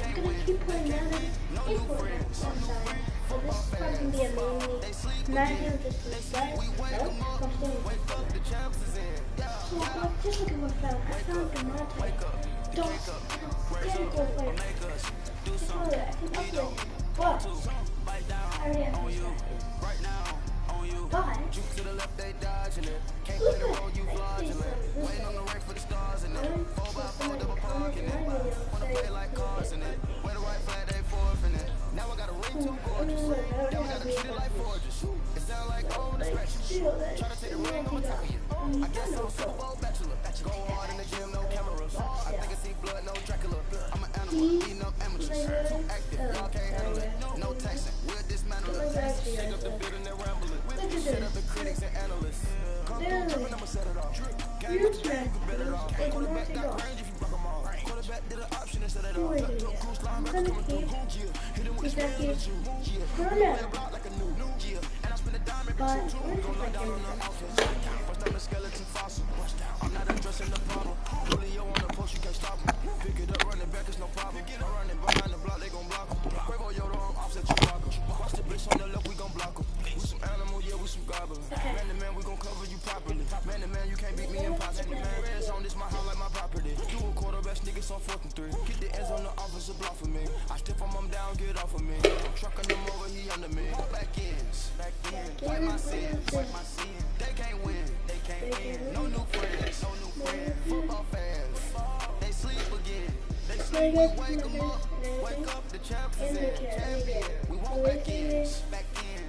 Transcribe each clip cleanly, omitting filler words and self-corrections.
I'm gonna keep playing Madden and Fortnite sometime. So this is probably gonna be a mainly Madden just to play. Nope, I'm still with Fortnite. So just look at what I found. I found the Monte. Don't get gold player. Just know that I can upgrade it. But I already have this guy. But look at on 4th and 3. Get the ends on the officer block for me. I stiff him down, get off of me. Trucking them over, he under me. Back ends, wipe my sins. They can't win, they can't win. No new friends, no new friends. Football fans, they sleep again. They sleep, we wake them up. Wake up, the champs is in. We want back ends,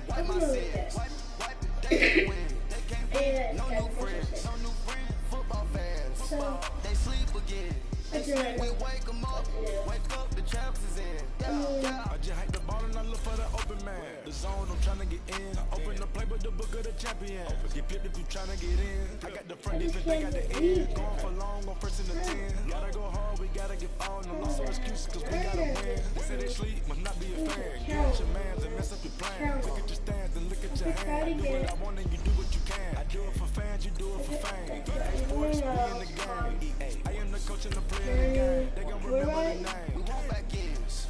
wipe my sins. Wipe it, they can't win, they can't win. No new friends, no new friends. Football fans, they sleep again. We wake them up, wake up, the champs is in. I just hate the ball and I look for the open man. The zone, I'm trying to get in. Open the playbook, the book of the champion. Get flipped if you trying to get in. I got the front defense, they got the end. Going for long, on first in the 10. Gotta go hard, we gotta get all. No loss or excuses, cause we gotta win. They say they sleep, must not be a fan. Get out your mans and mess up your plan. Look at your stance and look at your hand. I do what I want and you do what you can. I do it for fans, you do it for fame. EA Sports, we in the game. I am the coach and the player in the game. They gon' remember the name. We want back ends,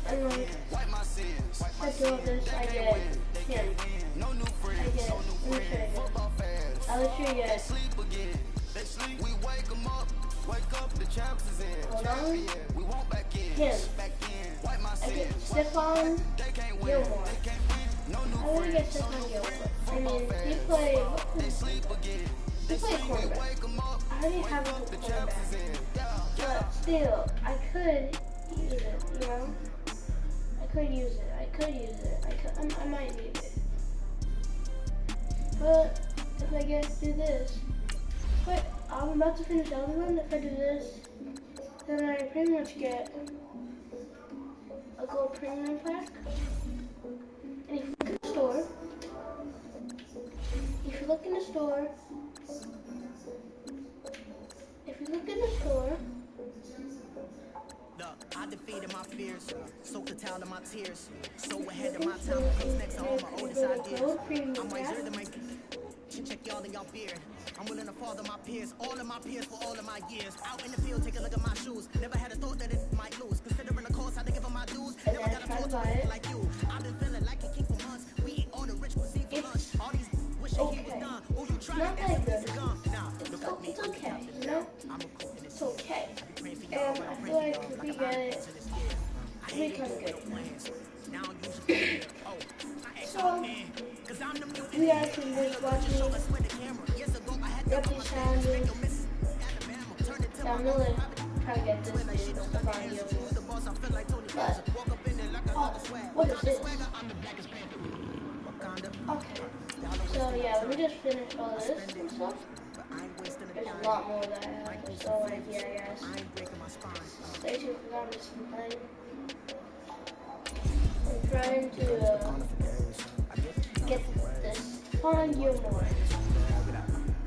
wipe my sins. I get him. No new friends, no new friends. Football fans, I'll let you they get sleep again. They sleep, we wake them up. Wake up, the champs is in. We want back ends, wipe my I get sins. Stephon They can't win, Gilmore. they can't win. No I new want to get friends, Stephon Gilmore. I football mean, he fans. played. They sleep again. He played quarterback. Wake them up. I already have a The champs quarterback. is in. But still, I could use it, you know? I could use it. I might need it. But if I get through this, wait, I'm about to finish the other one. If I do this, then I pretty much get a gold premium pack. And if you look in the store, Look, I defeated my fears, soaked the towel in my tears. So ahead of my time, comes next to all my oldest ideas. I'm wiser than my check y'all in y'all beard. I'm willing to father my peers, all of my peers for all of my years. Out in the field, take a look at my shoes. Never had a thought that it might lose. Considering the cost, I had to give them my dues. Never got a thought to it like you. I've been feeling like a king for months. We eat all the rich cuisine for lunch. All these wishing he was done. Oh, you tried Not it, like that's this. a gum. Nah, look at me. It's okay, you know? I'm a cool in this. It's okay. Praying for And y'all, I I'm feel praying like for if y'all. we Like get I'm it, to this year. I we hate can it, get no it. plans. Now I'm using oh, I ain't So, coming in. Cause I'm the mutant. you guys can just watch me Show us where the camera. Years ago, I had rep to these challenges. Yeah, I'm really trying to get this dude, Stephon Gilmore. But, what is this? Okay. So yeah, let me just finish all this and stuff. There's a lot more that I have. So like, yeah, guys. Stay tuned for that. I'm just playing. I'm trying to get this Stephon Gilmore.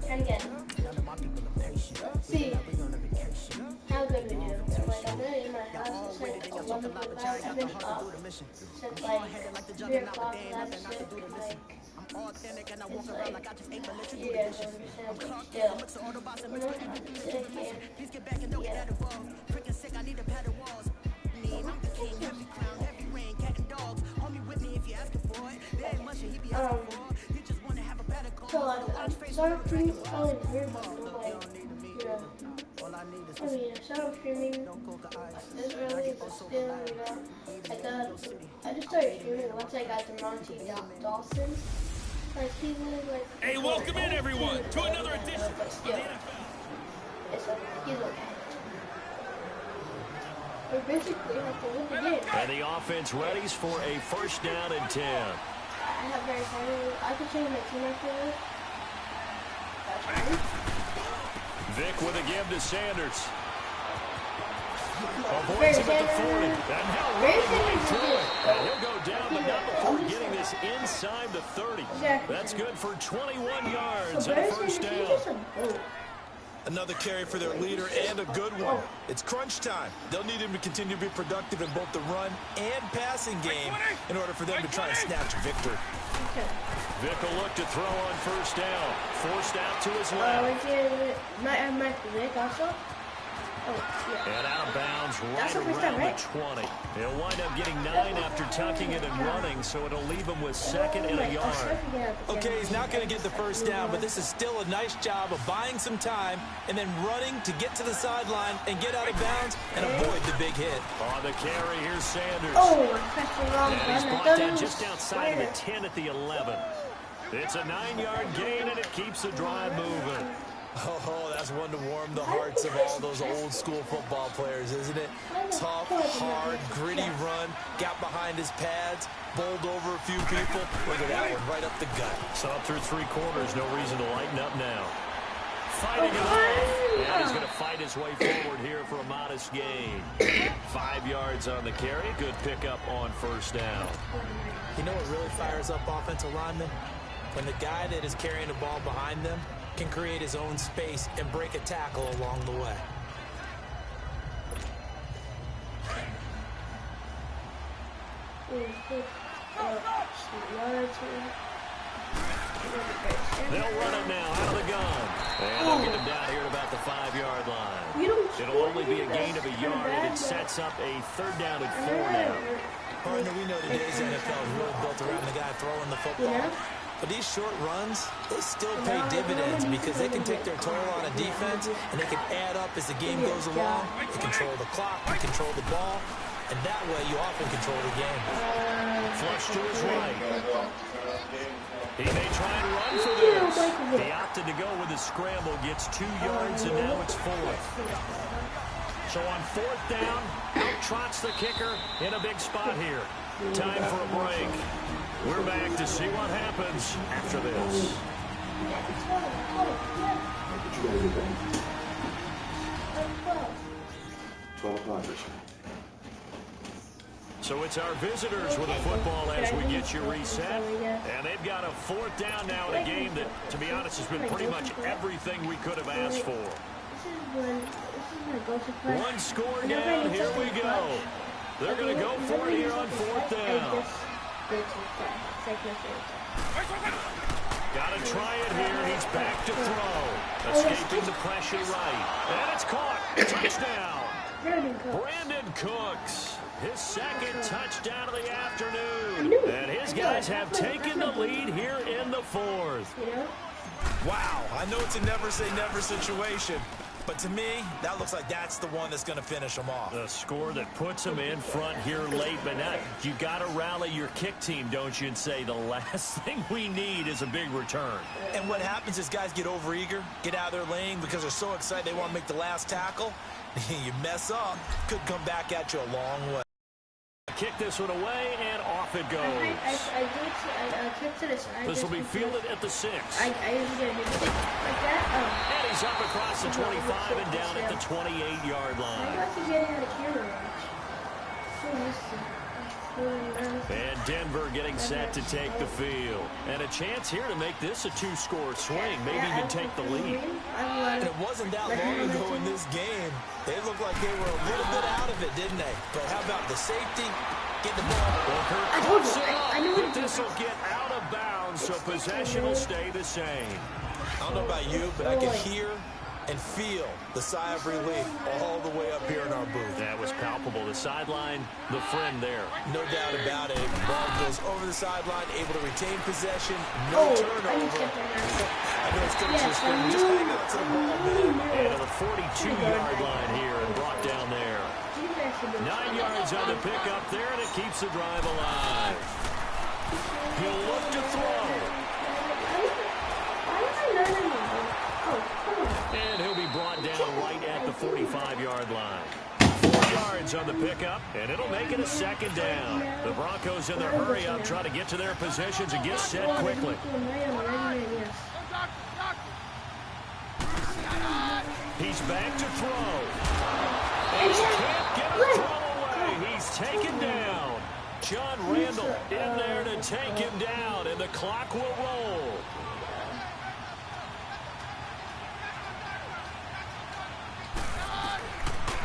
Trying to get him. See how good we do. Like, I'm really in my house. It's like 11 o'clock. I've been up since like 3 o'clock last night. Like, you guys understand, but still, I'm not sitting here. Yeah. Start streaming probably weird, but like, yeah. I mean, I started streaming this early, but still, you know, I just started streaming once I got to Monty Dawson. Like, he was like... Hey, welcome in, everyone, to another edition of the NFL. He's okay. We basically have to win the game. And the offense readies for a first down and 10. I have very funny. I can show you my team after this. Vic with a give to Sanders. Avoids him at the 40. And now running right through it. And he'll go down, but not before getting this inside the 30. That's good for 21 yards and a first down. Another carry for their leader and a good one. It's crunch time. They'll need him to continue to be productive in both the run and passing game in order for them to try and snatch a victory. Vic will look to throw on first down. Forced out to his left. Vic also. And out of bounds right around the 20. He'll wind up getting 9 after tucking it and running, so it'll leave him with second and a yard. Okay, he's not going to get the first down, but this is still a nice job of buying some time and then running to get to the sideline and get out of bounds and avoid the big hit. On the carry, here's Sanders. Oh, I pressed the wrong button. And he's brought down just outside of the 10 at the 11. It's a 9-yard gain, and it keeps the drive moving. Oh, that's one to warm the hearts of all those old school football players, isn't it? Tough, hard, gritty run, got behind his pads, bowled over a few people. Look at that one, right up the gut. So up through 3 quarters, no reason to lighten up now. Fighting it off. And he's going to fight his way forward here for a modest gain. 5 yards on the carry. Good pickup on first down. You know what really fires up offensive linemen? When the guy that is carrying the ball behind them can create his own space and break a tackle along the way. They'll run it now out of the gun. And they'll get him down here at about the 5-yard line. It'll only be a gain of a yard, and it sets up a 3rd down and 4 now. Partner, we know today's NFL is really built around the guy throwing the football. But these short runs, they still pay dividends because they can take their toll on a defense and they can add up as the game goes along. They control the clock, they control the ball, and that way you often control the game. Flush to his right. He may try and run for this. He opted to go with a scramble, gets 2 yards, and now it's 4th. So on 4th down, out trots the kicker in a big spot here. Time for a break. We're back to see what happens after this. So it's our visitors with the football as we get you reset. And they've got a 4th down now in a game that, to be honest, has been pretty much everything we could have asked for. 1 score down, here we go. They're going to go for it here on 4th down. Got to try it here. He's back to throw. Escaping the pressure right. And it's caught. Touchdown. Brandon Cooks. His 2nd touchdown of the afternoon. And his guys have taken the lead here in the 4th. Wow, I know it's a never-say-never situation. But to me, that looks like that's the one that's going to finish them off. The score that puts them in front here late, but now you got to rally your kick team, don't you, and say the last thing we need is a big return. And what happens is guys get overeager, get out of their lane because they're so excited they want to make the last tackle. You mess up, could come back at you a long way. Kick this one away, and off it goes. I kicked to the side. This will be fielded at the 6. I usually get hit like that. And he's up across the 25 and down at the 28-yard I line. got to get out of camera. And Denver getting set to take the field. And a chance here to make this a 2-score swing, maybe even take the lead. And it wasn't that long ago in this game. They looked like they were a little bit out of it, didn't they? But how about the safety? Get the ball. I told you. I knew it. This will get out of bounds, so possession will stay the same. I don't know about you, but I could hear and feel the sigh of relief all the way up here in our booth. That was palpable. The sideline, the friend there. No doubt about it. Ball goes over the sideline, able to retain possession, no turnover. I know it's still just hang on to the ball, man. And to the 42-yard line here and brought down there. 9 yards on the pickup there, and it keeps the drive alive. He'll look to throw. And he'll be brought down right at the 45-yard line. 4 yards on the pickup, and it'll make it a second down. The Broncos in their hurry-up try to get to their positions and get set quickly. He's back to throw. And he can't get a throw away. He's taken down. John Randall in there to take him down, and the clock will roll.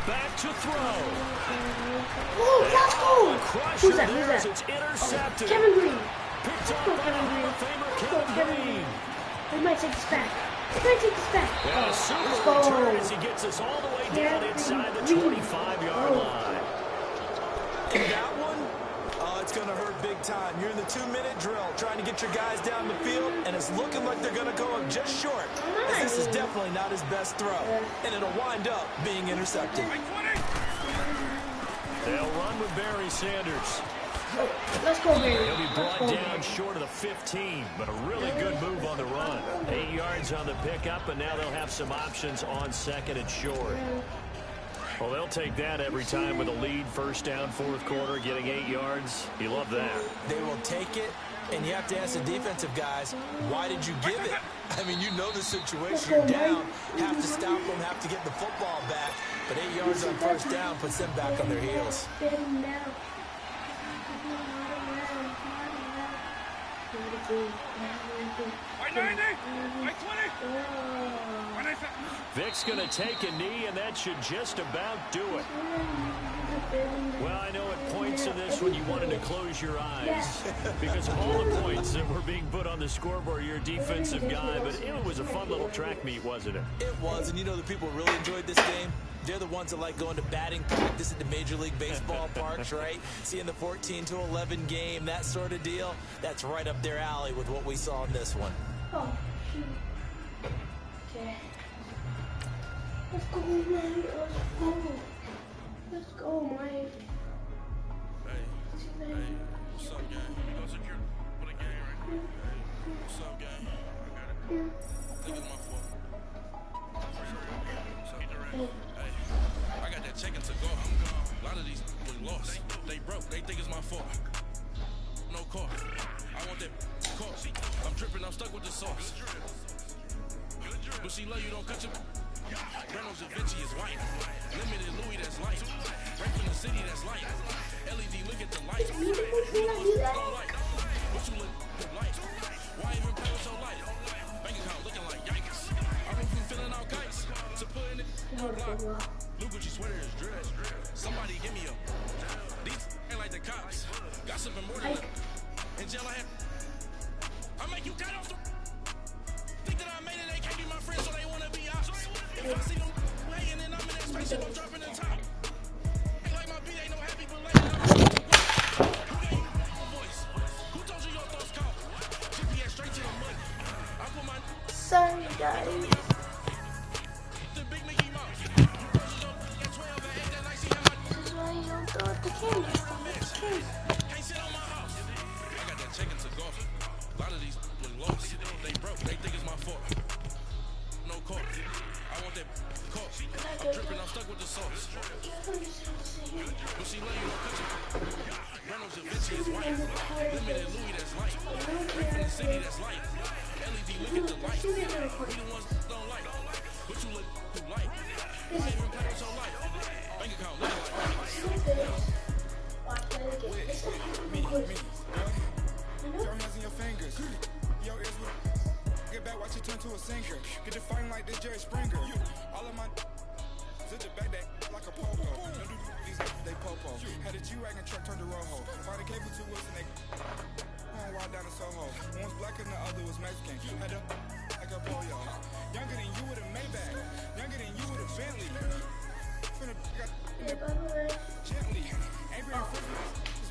Back to throw. Let's go. Who's that? It's intercepted. Kevin Green. Picked up by Hall of Famer Kevin Green. They might take this back. Yeah, super return as he gets us all the way down inside the 25-yard line. And that one, it's going to hurt big time. You're in the 2-minute drill trying to get your guys down the field, and it's looking like they're going to go up just short. As this is definitely not his best throw, and it'll wind up being intercepted. They'll run with Barry Sanders. Let's go, Barry. He'll be brought down short of the 15, but a really good move on the run. 8 yards on the pickup, and now they'll have some options on second and short. Well, they'll take that every time with a lead, first down, fourth quarter, getting 8 yards. You love that. They will take it, and you have to ask the defensive guys, why did you give it? I mean, you know the situation. You're down, have to stop them, have to get the football back, but 8 yards on first down puts them back on their heels. Vic's going to take a knee, and that should just about do it. Well, I know at points in this when you wanted to close your eyes because of all the points that were being put on the scoreboard, you're a defensive guy, but it was a fun little track meet, wasn't it? It was, and you know the people really enjoyed this game? They're the ones that like going to batting practice at the Major League Baseball parks, right? Seeing the 14-11 game, that sort of deal. That's right up their alley with what we saw in this one. Oh, shoot. Okay. Let's go, Mike. Let's go. Let's go, Mike. Hey, what's up, gang? You know, secure for the game, right? Hey, what's up, gang? I got it. I think it's my fault. Hey, I got that check-in to go. A lot of these was lost. They broke. They think it's my fault. No car. I want that car. I'm dripping. I'm stuck with the sauce. But she love you, don't cut your... Reynolds Da Vinci is white. Limited Louis, that's light. Right from the city, that's light. LED, look at the light. You don't like. What you look like? Why even play so light? Bank account looking like yikes. I went from filling out kites to putting it on block. Look what your sweater is dressed. Somebody give me a... These ain't like the cops. Got something more than a... In jail I had... I make you cut off the... Think that I made it, they can't be my friends, so they wanna be ops. If I see them hating and I'm in that spaceship, I'm dropping the top. Ain't like my beat, ain't no happy, but like who gave you a voice? Who told you your thoughts count? GPS straight to the money. I put my... Sorry, guys. The big Mickey Mouse. At 12 and 8 that night, see how my... This is why you don't throw at the camera. Can't sit on my house. I got that chicken to go. A lot of these was lost. They broke. They think it's my fault. No car. I want that car. I'm dripping. I'm stuck with the sauce. But she love you, don't cut you. Reynolds Da Vinci is white. Limited Louis, that's light. Right from the city, that's light. LED, look at the light. We the ones that don't like. But you look like. Why even play so light? Bank account looking like. Me. Your hands in your fingers. Your ears will get back, watch it turn to a singer. Get it fighting like this Jerry Springer. All of my to the back that like a popo. Don't do these they popo. Had a G-Wagon truck turned to Rojo. Find a cable 2 wheels and they walk down to Soho. One's black and the other was Mexican. Had a Yeah, by the way.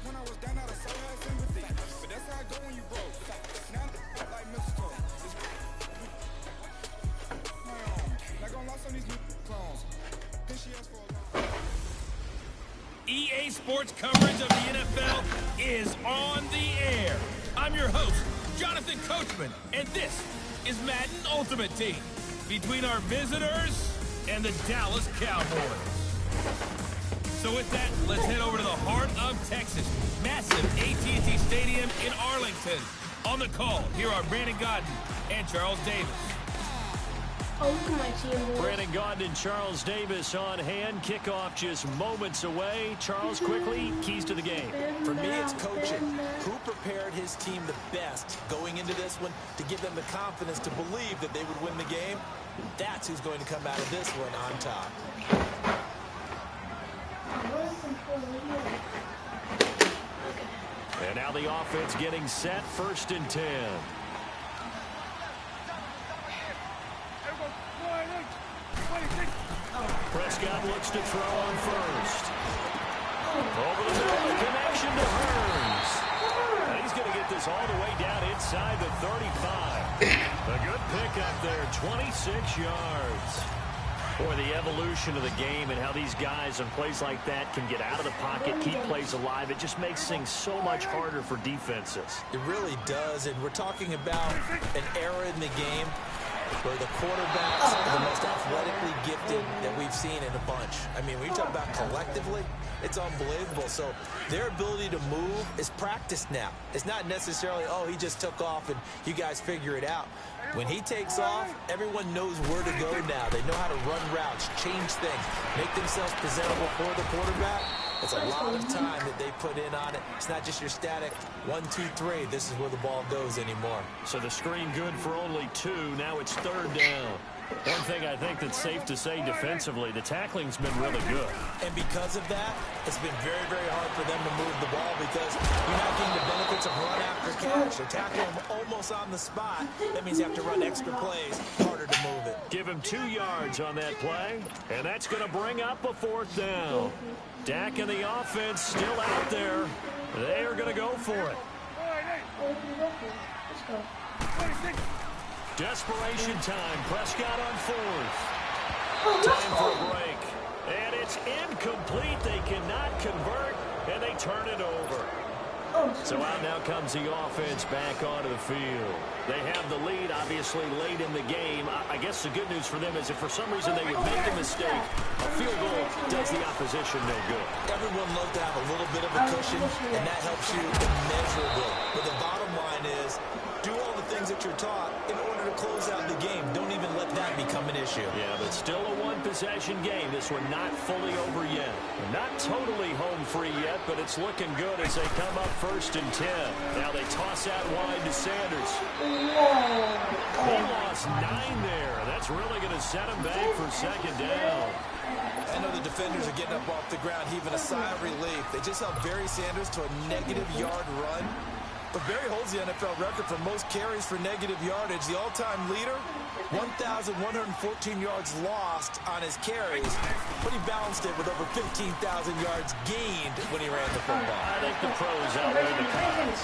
When I was down, I so had sympathy. But that's how I go when you broke. Now like mistletoe. Like on lost on these new clones. Then she asked for a long. EA Sports coverage of the NFL is on the air. I'm your host, Jonathan Coachman, and this is Madden Ultimate Team between our visitors and the Dallas Cowboys. So with that, let's head over to the heart of Texas. Massive AT&T Stadium in Arlington. On the call, here are Brandon Gaudin and Charles Davis. Oh, look at my team, boys. Brandon Gaudin and Charles Davis on hand. Kickoff just moments away. Charles, quickly, keys to the game. For me, it's coaching. Who prepared his team the best going into this one to give them the confidence to believe that they would win the game? That's who's going to come out of this one on top. And now the offense getting set, 1st and 10. Prescott looks to throw on first. Over the middle, the connection to Hurns. And he's going to get this all the way down inside the 35. A good pickup there, 26 yards. Boy, the evolution of the game and how these guys in plays like that can get out of the pocket, keep plays alive, it just makes things so much harder for defenses. It really does, and we're talking about an era in the game where the quarterbacks are the most athletically gifted that we've seen in a bunch. I mean, when you talk about collectively, it's unbelievable. So their ability to move is practiced now. It's not necessarily, oh, he just took off and you guys figure it out. When he takes off, everyone knows where to go now. They know how to run routes, change things, make themselves presentable for the quarterback. It's a lot of time that they put in on it. It's not just your static 1, 2, 3. This is where the ball goes anymore. So the screen good for only 2. Now it's 3rd down. One thing I think that's safe to say defensively, the tackling's been really good. And because of that, it's been very, very hard for them to move the ball because you're not getting the benefits of run after catch. They're tackling them almost on the spot. That means you have to run extra plays, harder to move it. Give him 2 yards on that play, and that's going to bring up a 4th down. Dak and the offense still out there. They are going to go for it. Let's go. Desperation time. Prescott on 4th. Time for a break. And it's incomplete. They cannot convert, and they turn it over. So out now comes the offense back onto the field. They have the lead, obviously, late in the game. I guess the good news for them is if for some reason they would make a mistake, a field goal does the opposition no good. Everyone loves to have a little bit of a cushion, and that helps you immeasurably. But the bottom line is, do all the things that you're taught in order to close out the game. Don't even let that become an issue. Yeah, but still a one-possession game. This one not fully over yet. Not totally home free yet, but it's looking good as they come up 1st and 10. Now they toss out wide to Sanders. He lost 9 there. That's really going to set him back for 2nd down. I know the defenders are getting up off the ground, heaving a sigh of relief. They just held Barry Sanders to a negative yard run. But Barry holds the NFL record for most carries for negative yardage. The all-time leader, 1,114 yards lost on his carries, but he balanced it with over 15,000 yards gained when he ran the football. I think the pros outweigh the cons.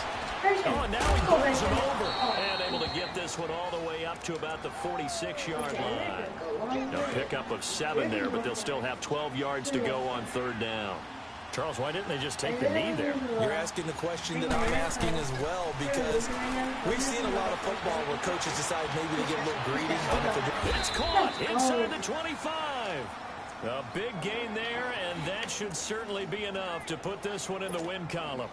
Oh, and now he pulls him over. And able to get this one all the way up to about the 46-yard line. No pickup of 7 there, but they'll still have 12 yards to go on 3rd down. Charles, why didn't they just take the knee there? You're asking the question that I'm asking as well, because we've seen a lot of football where coaches decide maybe to get a little greedy. It's caught inside the 25. A big gain there, and that should certainly be enough to put this one in the win column.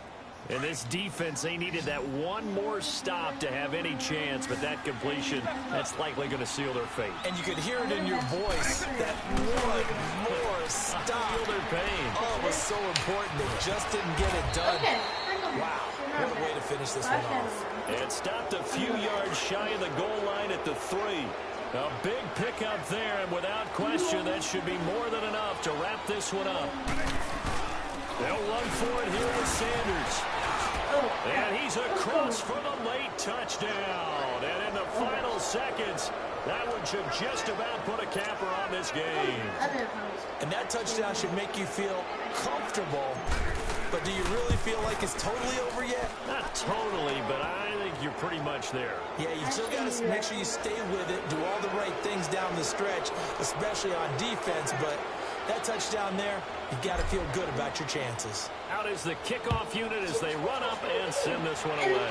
And this defense, they needed that one more stop to have any chance, but that completion, that's likely going to seal their fate. And you could hear it in your voice, that one more stop. Feel their pain. Oh, it was so important. They just didn't get it done. Wow, what a way to finish this one off. It stopped a few yards shy of the goal line at the 3. A big pickup there, and without question, that should be more than enough to wrap this one up. They'll run for it here with Sanders. And he's He's across for the late touchdown. And in the final seconds, that one should just about put a capper on this game. And that touchdown should make you feel comfortable. But do you really feel like it's totally over yet? Not totally, but I think you're pretty much there. Yeah, you still got to make sure you stay with it, do all the right things down the stretch, especially on defense. But that touchdown there, you got to feel good about your chances. Out is the kickoff unit as they run up and send this one away.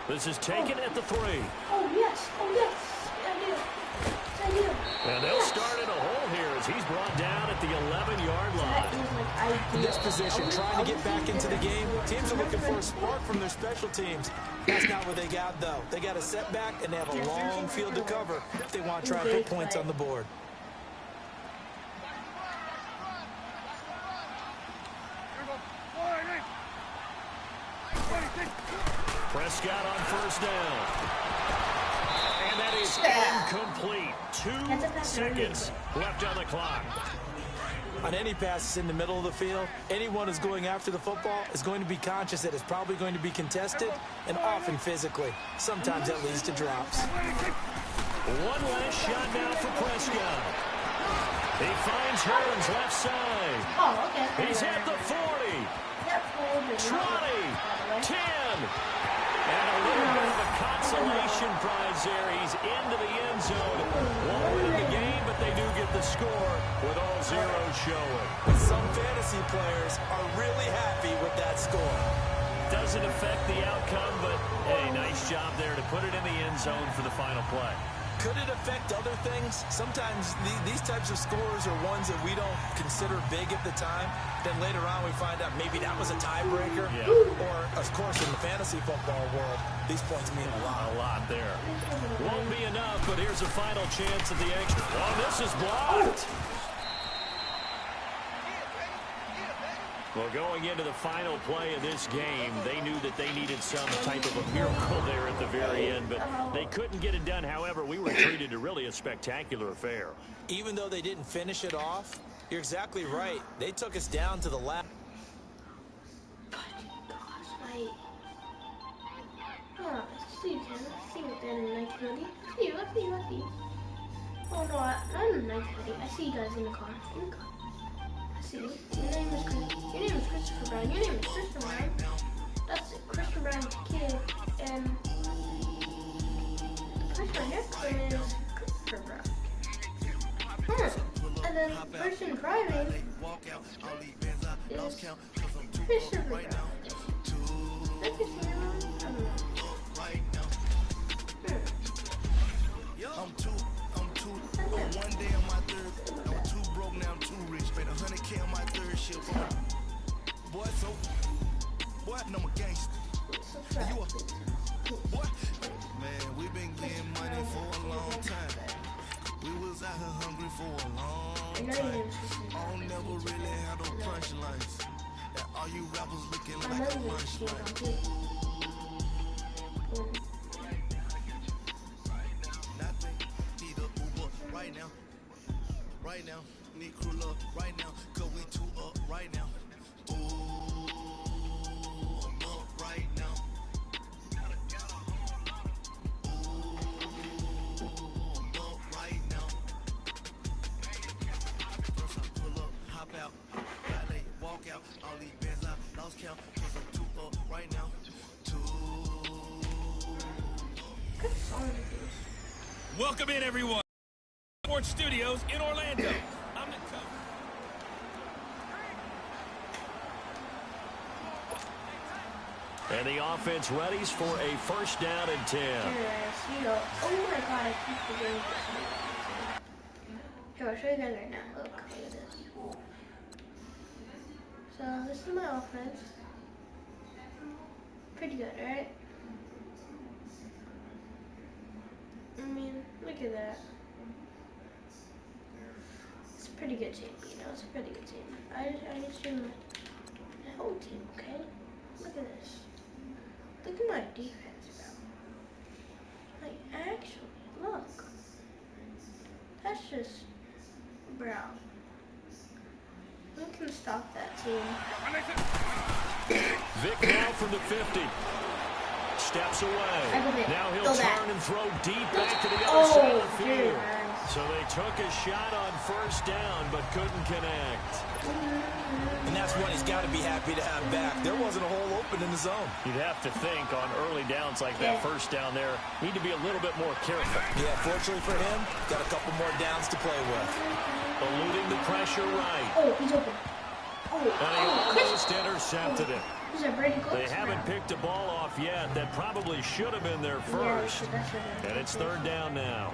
This is taken at the 3. Oh, yes. Oh, yes. I do. I do. And they'll start in a hole here as he's brought down at the 11-yard line. In this position, trying to get back into the game, teams are looking for a spark from their special teams. That's not what they got, though. They got a setback, and they have a long field to cover if they want to try and put points on the board. Prescott on first down. And that is incomplete. 2 seconds left on the clock. On any passes in the middle of the field, anyone who's going after the football is going to be conscious that it's probably going to be contested and often physically. Sometimes that leads to drops. One last shot now for Prescott. He finds Hearns left side. Oh, okay. He's at the 40. 20. 10. And a little bit of a consolation prize there. He's into the end zone. Won't win the game, but they do get the score with all zeros showing. Some fantasy players are really happy with that score. Doesn't affect the outcome, but hey, nice job there to put it in the end zone for the final play. Could it affect other things? Sometimes these types of scores are ones that we don't consider big at the time. Then later on we find out maybe that was a tiebreaker. Yeah. Or, of course, in the fantasy football world, these points mean a lot. A lot there. Won't be enough, but here's a final chance at the extra. Oh, this is blocked. Well, going into the final play of this game, they knew that they needed some type of a miracle there at the very end, but they couldn't get it done. However, we were treated to really a spectacular affair. Even though they didn't finish it off, you're exactly right. They took us down to the last. See what they're in the night hoodie. Let's see. Oh no, not in the night hoodie. I see you guys in the car. I see you. Your name is Christopher Brown. Your name is Christopher Brown. That's it. Christopher Brown's kid. And the person on your phone is Christopher Brown. And then the person driving is Christopher Brown. I can see him. I don't know. I'm two. One day on my third. I was too broke, now I'm too rich. Spent 100K on my third ship. Boy, no, I'm a gangster. You a boy? Man, we been getting money for a long time. We was out here hungry for a long time. I don't never really have no punchlines. That all you rappers looking like a punchline. Right now, need crew love right now, cause we two up right now. Ooh, I'm up right now. Ooh, I'm up right now. First I pull up, hop out, valet, walk out, all these bands I lost count, cause I'm two up right now. Welcome in, everyone. Sports Studios in Orlando. I'm the coach. And the offense readies for a first down and 10. Oh my god, I keep forgetting this. Here, I'll show you guys right now. Look at this. So this is my offense. Pretty good, right? I mean, look at that. It's a pretty good team, you know, it's a pretty good team. I just do my whole team, okay? Look at this. Look at my defense, bro. Like, actually, look. That's just, bro. We can stop that team. Vic now from the 50. Steps away. Now he'll turn and throw deep back to the other side of the field. So they took a shot on first down, but couldn't connect. And that's one he's got to be happy to have back. There wasn't a hole open in the zone. You'd have to think on early downs like that first down there, need to be a little bit more careful. Yeah, fortunately for him, got a couple more downs to play with. Eluding the pressure right. Oh, he's open. And he almost intercepted it. They haven't picked a ball off yet. That probably should have been their first. And it's third down now.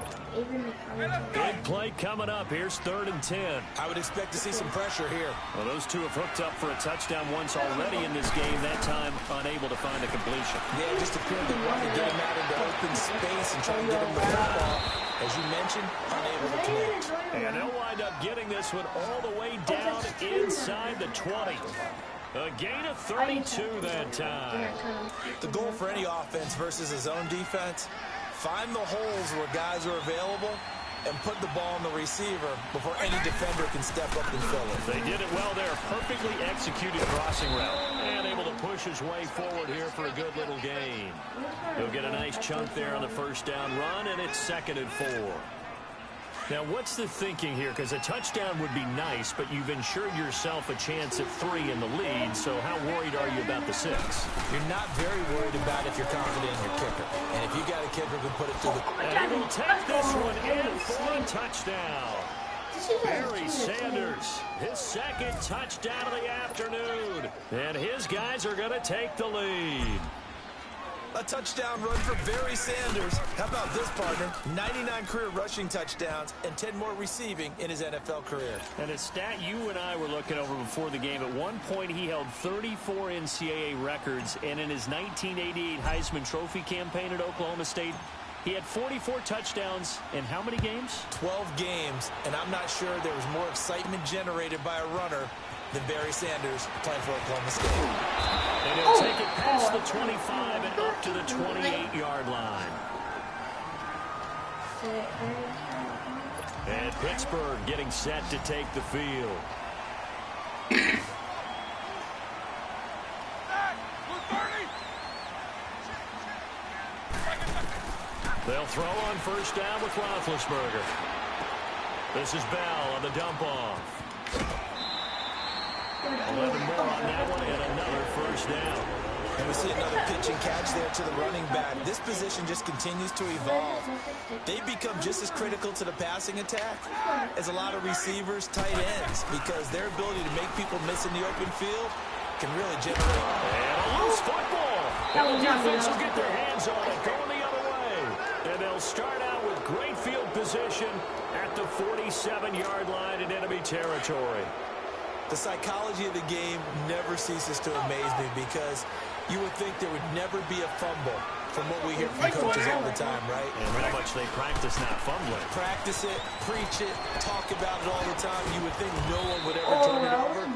Big play coming up. Here's 3rd and 10. I would expect to see some pressure here. Well, those two have hooked up for a touchdown once already in this game. That time unable to find a completion. Yeah, just appeared to want to get him out into open space and try to get him the football. As you mentioned, unable to connect. And they'll wind up getting this one all the way down inside the 20. A gain of 32 that time. The goal for any offense versus his own defense, find the holes where guys are available and put the ball on the receiver before any defender can step up and fill it. They did it well there. Perfectly executed crossing route. And able to push his way forward here for a good little gain. He'll get a nice chunk there on the first down run, and it's 2nd and 4. Now, what's the thinking here? Because a touchdown would be nice, but you've ensured yourself a chance at 3 in the lead, so how worried are you about the 6? You're not very worried about if you're confident in your kicker. And if you got a kicker who can put it through the... And he will take this one in for a touchdown. Barry Sanders, his 2nd touchdown of the afternoon. And his guys are going to take the lead. A touchdown run for Barry Sanders. How about this, partner? 99 career rushing touchdowns and 10 more receiving in his NFL career. And a stat you and I were looking over before the game, at one point he held 34 NCAA records, and in his 1988 Heisman Trophy campaign at Oklahoma State, he had 44 touchdowns in how many games? 12 games, and I'm not sure there was more excitement generated by a runner than Barry Sanders playing for Oklahoma State. And he'll take it past the 25 and up to the 28-yard line. And Pittsburgh getting set to take the field. They'll throw on first down with Roethlisberger. This is Bell on the dump-off. 11 more on that one and another first down. And we see another pitch and catch there to the running back. This position just continues to evolve. They become just as critical to the passing attack as a lot of receivers, tight ends, because their ability to make people miss in the open field can really generate. And a loose football. And the defense will get their hands on it, going the other way. And they'll start out with great field position at the 47-yard line in enemy territory. The psychology of the game never ceases to amaze me, because you would think there would never be a fumble from what we hear from coaches all the time, right? And how much they practice not fumbling. Practice it, preach it, talk about it all the time. You would think no one would ever turn it over.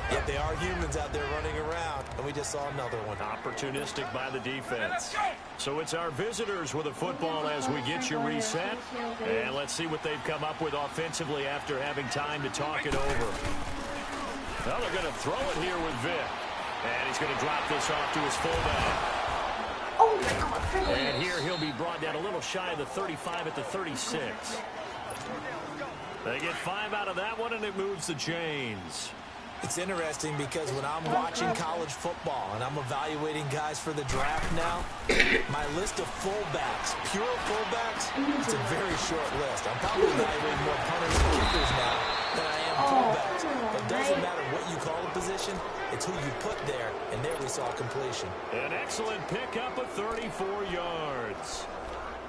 Yet they are humans out there running around, and we just saw another one. Opportunistic by the defense. So it's our visitors with a football as we get you reset. And let's see what they've come up with offensively after having time to talk it over. Well, they're going to throw it here with Vic. And he's going to drop this off to his fullback. Oh, my God. And here he'll be brought down a little shy of the 35 at the 36. They get 5 out of that one, and it moves the chains. It's interesting because when I'm watching college football and I'm evaluating guys for the draft now, my list of fullbacks, pure fullbacks, it's a very short list. I'm probably evaluating more punters and kickers now than I am fullbacks. But it doesn't matter what you call a position, it's who you put there, and there we saw completion. An excellent pickup of 34 yards.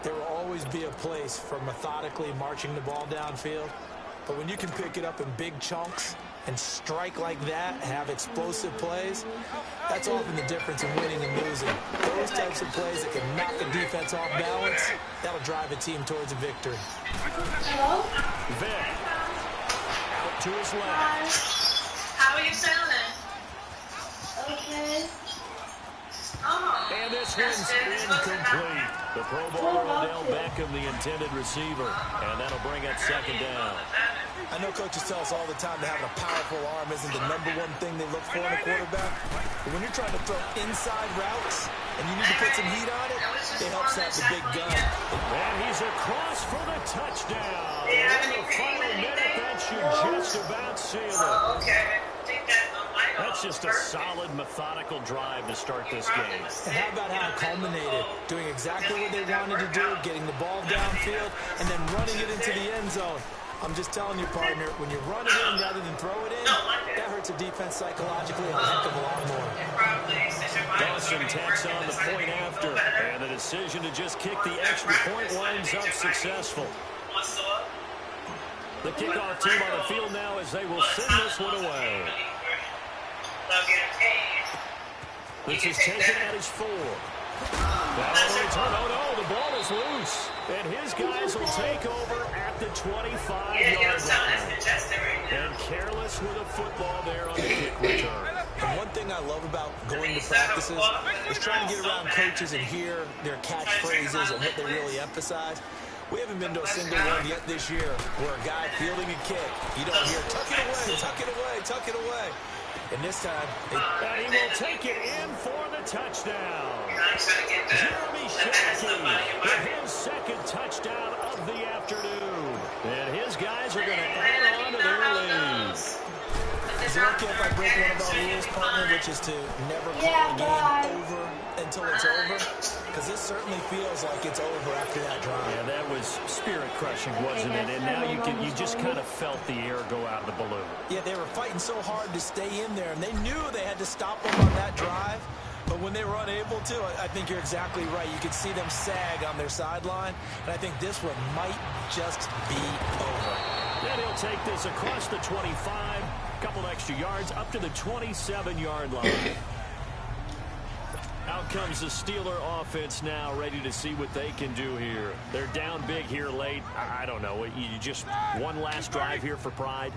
There will always be a place for methodically marching the ball downfield, but when you can pick it up in big chunks and strike like that, have explosive plays, that's often the difference in winning and losing. Those types of plays that can knock a defense off balance, that'll drive a team towards a victory. Vic, out to his left. How are you feeling? Okay. Oh. And this one's incomplete. The Pro Bowler Odell Beckham, the intended receiver, and that'll bring up second down. I know coaches tell us all the time that having a powerful arm isn't the #1 thing they look for in a quarterback. But when you're trying to throw inside routes and you need to put some heat on it, it helps have the big gun. And he's across for the touchdown. In the final minute, that should just about seal it. That's just a solid, methodical drive to start this game. And how about how it culminated? Doing exactly what they wanted to do, getting the ball downfield, and then running it into the end zone. I'm just telling you, partner, when you run it in rather than throw it in, that hurts a defense psychologically a heck of a lot more. Dawson tacks on the point after, and the decision to just kick the extra point winds up successful. The kickoff team on the field now as they will send this one away. This is taken at his 4. Oh, no, the ball is loose. And his guys will take over at the 25-yard line. And careless with a football there on the kick return. And one thing I love about going to practices is trying to get around coaches and hear their catchphrases and what they really emphasize. We haven't been to a single one yet this year where a guy fielding a kick, you don't hear, tuck it away, tuck it away, tuck it away. And this time, and he will take it in for the touchdown. Jeremy Shockey with his second touchdown of the afternoon. And his guys are going to add on to their lead. Is it okay if I break one of our rules, partner, which is to never call a game over until it's over? Because this certainly feels like it's over after that drive. Yeah, that was spirit-crushing, wasn't it? And now you just kind of felt the air go out of the balloon. Yeah, they were fighting so hard to stay in there, and they knew they had to stop them on that drive. But when they were unable to, I think you're exactly right. You could see them sag on their sideline, and I think this one might just be over. And he'll take this across the 25, a couple extra yards, up to the 27-yard line. Out comes the Steeler offense now, ready to see what they can do here. They're down big here late. I don't know. You just one last drive here for pride?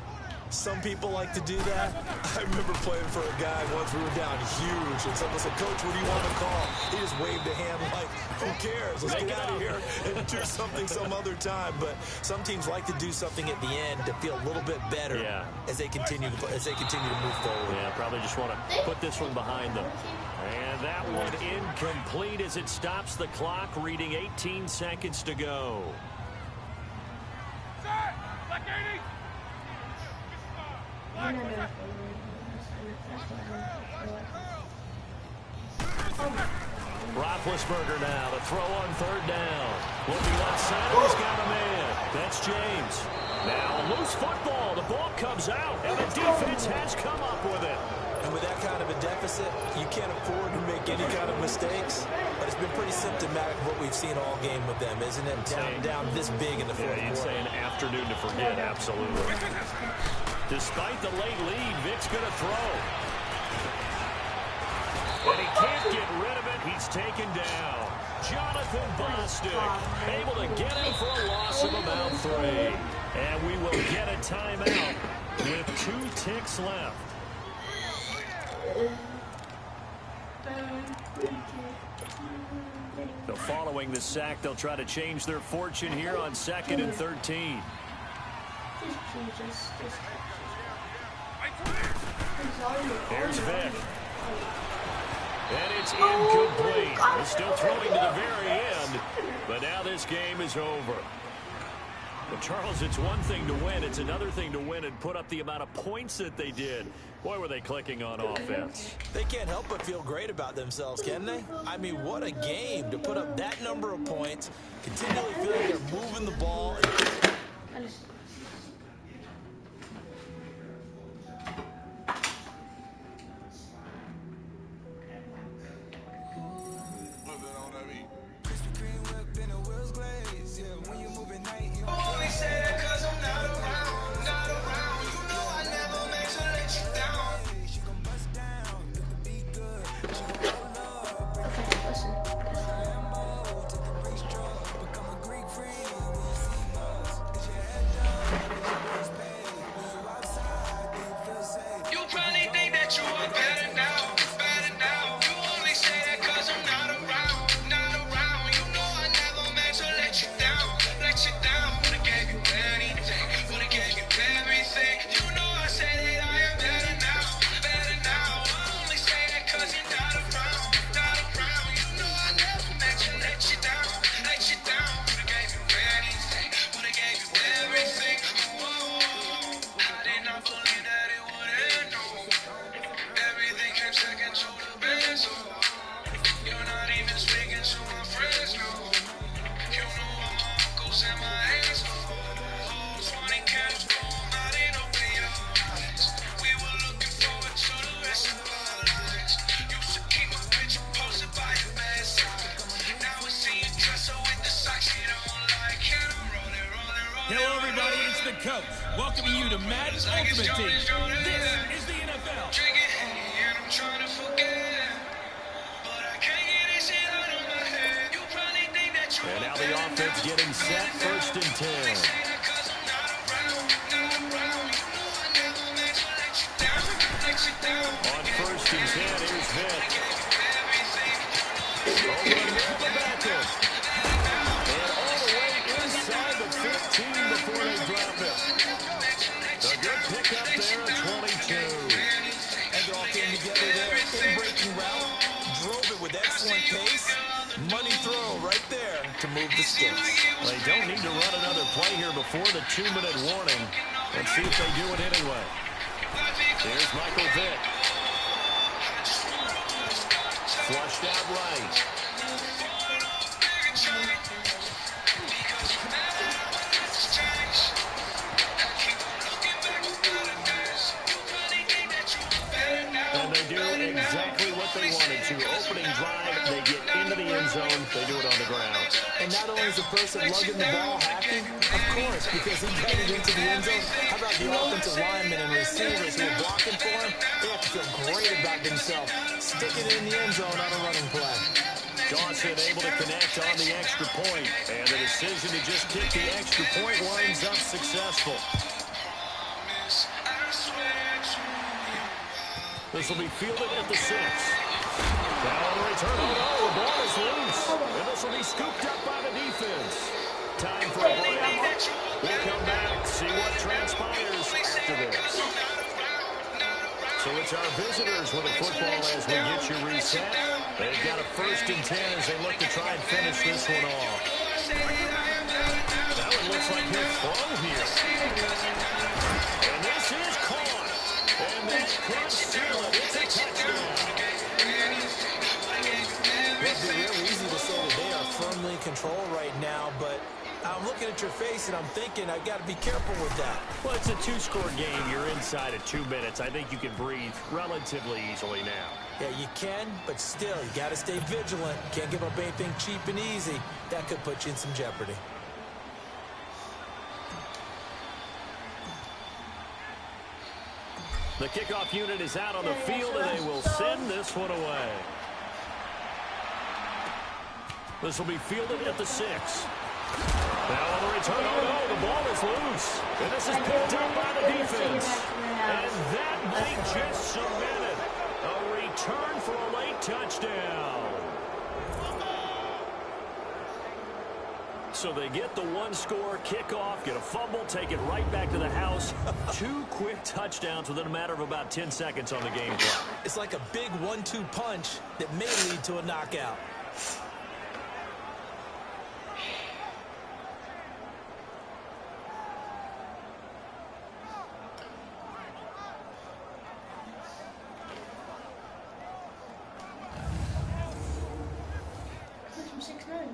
Some people like to do that. I remember playing for a guy once. We were down huge, and someone said, "Coach, what do you want to call?" He just waved a hand like, "Who cares? Let's get out of here and do something some other time." But some teams like to do something at the end to feel a little bit better as they continue to move forward. Yeah, probably just want to put this one behind them. And that one incomplete as it stops the clock, reading 18 seconds to go. Roethlisberger now to throw on third down. Looking left side, he's got a man. That's James. Now loose football. The ball comes out, and the defense has come up with it. And with that kind of a deficit, you can't afford to make any kind of mistakes. But it's been pretty symptomatic of what we've seen all game with them, isn't it? Down this big in the fourth quarter. You'd say an afternoon to forget, absolutely. Despite the late lead, Vic's going to throw. And he can't get rid of it. He's taken down. Jonathan Bostic able to get him for a loss of about 3. And we will get a timeout with 2 ticks left. So following the sack, they'll try to change their fortune here on 2nd and 13. There's Vic. And it's incomplete. He's still throwing to the very end. But now this game is over. But Charles, it's one thing to win. It's another thing to win and put up the amount of points that they did. Boy, were they clicking on offense. They can't help but feel great about themselves, can they? I mean, what a game to put up that number of points, continually feel like they're moving the ball. Hello, everybody. It's the coach welcoming you to Madden Ultimate Team. This is the NFL. And now the offense getting set, 1st and 10. On 1st and 10, here's Vick. Over the middle of the back end. And all the way inside the 15 before they drop it. A good pickup there at 22. And it all came together there. In-breaking route. Drove it with excellent pace. Money throw right there to move the sticks. Well, they don't need to run another play here before the 2-minute warning. Let's see if they do it anyway. Here's Michael Vick. Flushed out right. And they do exactly what they wanted to. Opening drive, they get into the end zone. They do it on the ground. And not only is the person lugging the ball happy, of course, because he got it into the end zone. How about the offensive linemen and receivers who are blocking for him? They have to feel great about themselves. Sticking it in the end zone on a running play. Dawson able to connect on the extra point. And the decision to just kick the extra point winds up successful. This will be fielded at the 6. Now on the return. Oh, no, the ball is loose. And this will be scooped up by the defense. Time for a break. We'll come back, see what transpires after this. So it's our visitors with the football as we get you reset. They've got a 1st and 10 as they look to try and finish this one off. That one looks like he'll throw here. And this is caught. And that could seal it. It's a touchdown. It'd be real easy to say that they are firmly in control right now, but I'm looking at your face and I'm thinking I've got to be careful with that. Well, it's a 2-score game. You're inside of 2 minutes. I think you can breathe relatively easily now. Yeah, you can, but still, you got to stay vigilant. Can't give up anything cheap and easy. That could put you in some jeopardy. The kickoff unit is out on the field, and they will send this one away. This will be fielded at the 6. Now on the return, oh no, the ball is loose. And this is picked up by the defense. And that may just cement it. A return for a late touchdown. So they get the 1-score kickoff, get a fumble, take it right back to the house. 2 quick touchdowns within a matter of about 10 seconds on the game clock. It's like a big 1-2 punch that may lead to a knockout. From 6'9".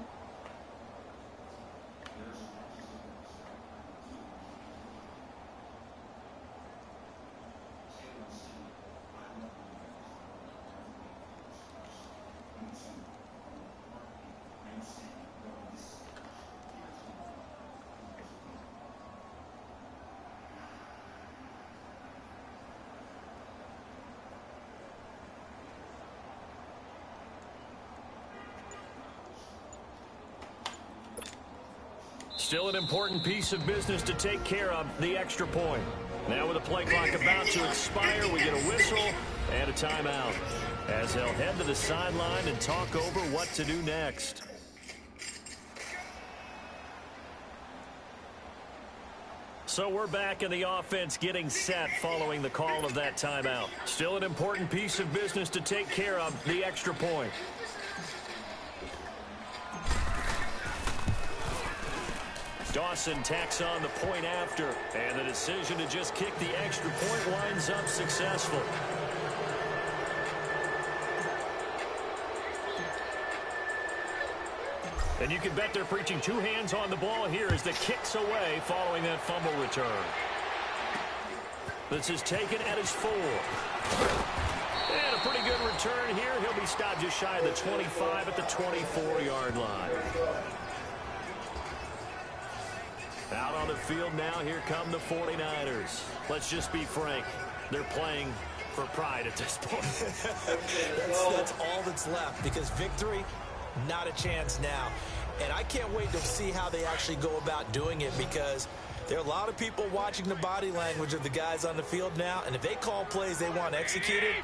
Still an important piece of business to take care of, the extra point. Now with the play clock about to expire, we get a whistle and a timeout as they'll head to the sideline and talk over what to do next. So we're back in the offense getting set following the call of that timeout. Still an important piece of business to take care of, the extra point. Dawson tacks on the point after, and the decision to just kick the extra point winds up successful. And you can bet they're preaching two hands on the ball here as the kick's away following that fumble return. This is taken at his 4. And a pretty good return here. He'll be stopped just shy of the 25 at the 24-yard line. Out on the field now, here come the 49ers. Let's just be frank. They're playing for pride at this point. that's all that's left, because victory, not a chance now. And I can't wait to see how they actually go about doing it, because there are a lot of people watching the body language of the guys on the field now, and if they call plays they want executed,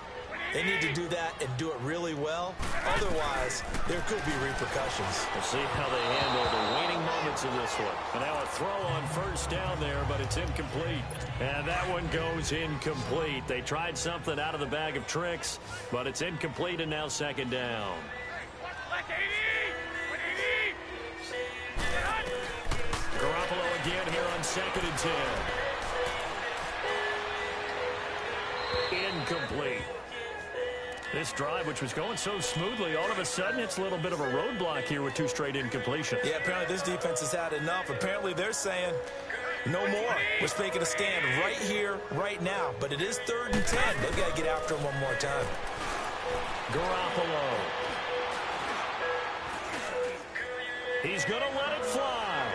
they need to do that and do it really well. Otherwise, there could be repercussions. We'll see how they handle the waning moments of this one. And now a throw on first down there, but it's incomplete. And that one goes incomplete. They tried something out of the bag of tricks, but it's incomplete, and now second down. Garoppolo again here on 2nd and 10. Incomplete. This drive, which was going so smoothly, all of a sudden it's a little bit of a roadblock here with 2 straight incompletions. Yeah, apparently this defense has had enough. Apparently they're saying no more. We're making a stand right here, right now. But it is 3rd and 10. They've got to get after him one more time. Garoppolo. He's going to let it fly.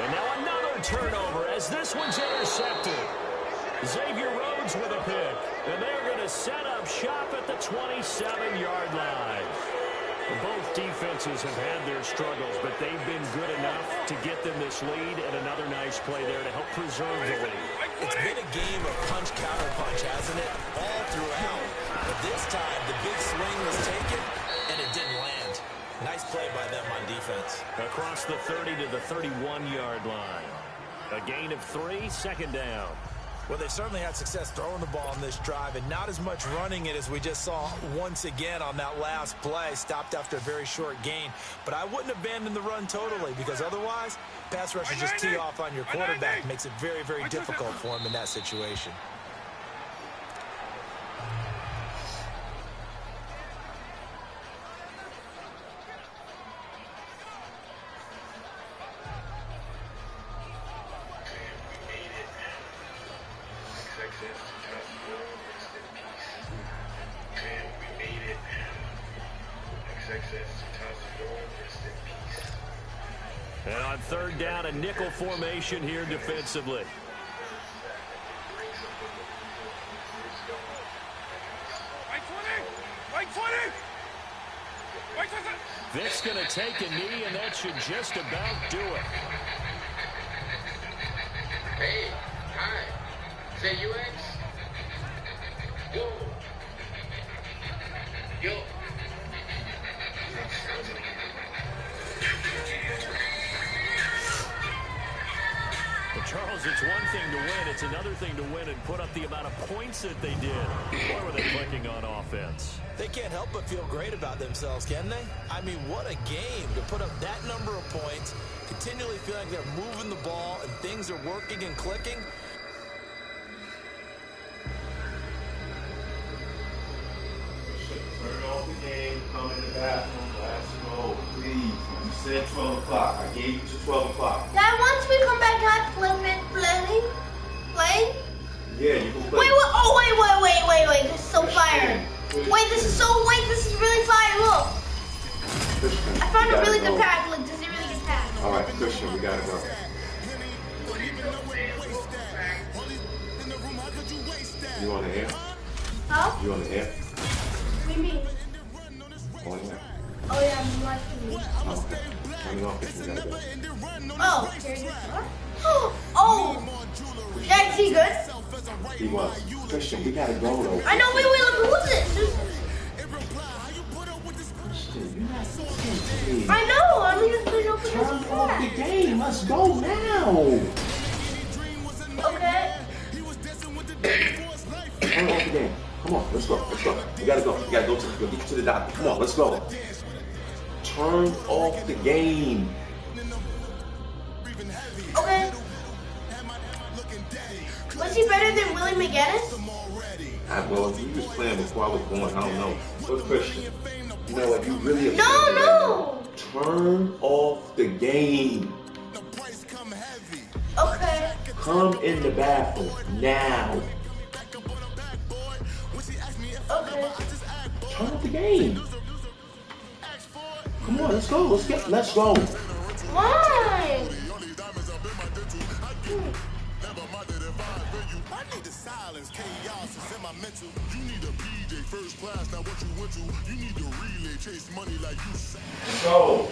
And now another turnover as this one's intercepted. Xavier Rhodes with a pick. And they're going to set up shop at the 27-yard line. Both defenses have had their struggles, but they've been good enough to get them this lead, and another nice play there to help preserve the lead. It's been a game of punch, counter punch, hasn't it? All throughout. But this time, the big swing was taken, and it didn't land. Nice play by them on defense. Across the 30 to the 31-yard line. A gain of 3, second down. Well, they certainly had success throwing the ball on this drive, and not as much running it as we just saw once again on that last play. Stopped after a very short gain. But I wouldn't abandon the run totally, because otherwise, pass rushers just tee off on your quarterback. Makes it very, very difficult for him in that situation. And on 3rd down, a nickel formation here defensively. Vic's going to take a knee, and that should just about do it. Hey, hi. Is that you, X? Yo. Yo. Charles, it's one thing to win. It's another thing to win and put up the amount of points that they did. Boy, were they clicking on offense. They can't help but feel great about themselves, can they? I mean, what a game to put up that number of points, continually feeling like they're moving the ball and things are working and clicking. Turn off the game, come in the bathroom, let's go, please. You said 12 o'clock. I gave you to 12 o'clock. Dad, once we come back, can I play? Yeah, you can play. Wait, this is so fire. This is really fire, look. Christian, I found a really good pack, look, this is a really good pack. All right, Christian, we gotta go. You on the air? Huh? You on the air? What do you mean? On the air. Oh yeah, I'm watching you. Oh, okay. Turn it off if you gotta go. Oh, here it is. Oh! Yeah, is he good? He was. Christian, we gotta go though. I know, wait, look, who's this? Christian, you're not saying. I know, I mean, it's open Turn this off the game. Let's go now. Okay. Turn off the game. Come on, let's go. We gotta go. We gotta go get you to the doctor. Come on, let's go. Turn off the game. Okay. Was he better than Willie McGinnis? Well, if you was playing before I was born, I don't know. But Christian, you know what? You really. No! Turn off the game. Okay. Come in the bathroom now. Okay. Turn off the game. Come on, let's go. Let's go. Why? I need the silence, chaos is in my mental. You need a PJ first class, not what you went to. You need to relay, chase money like you said. Let's go.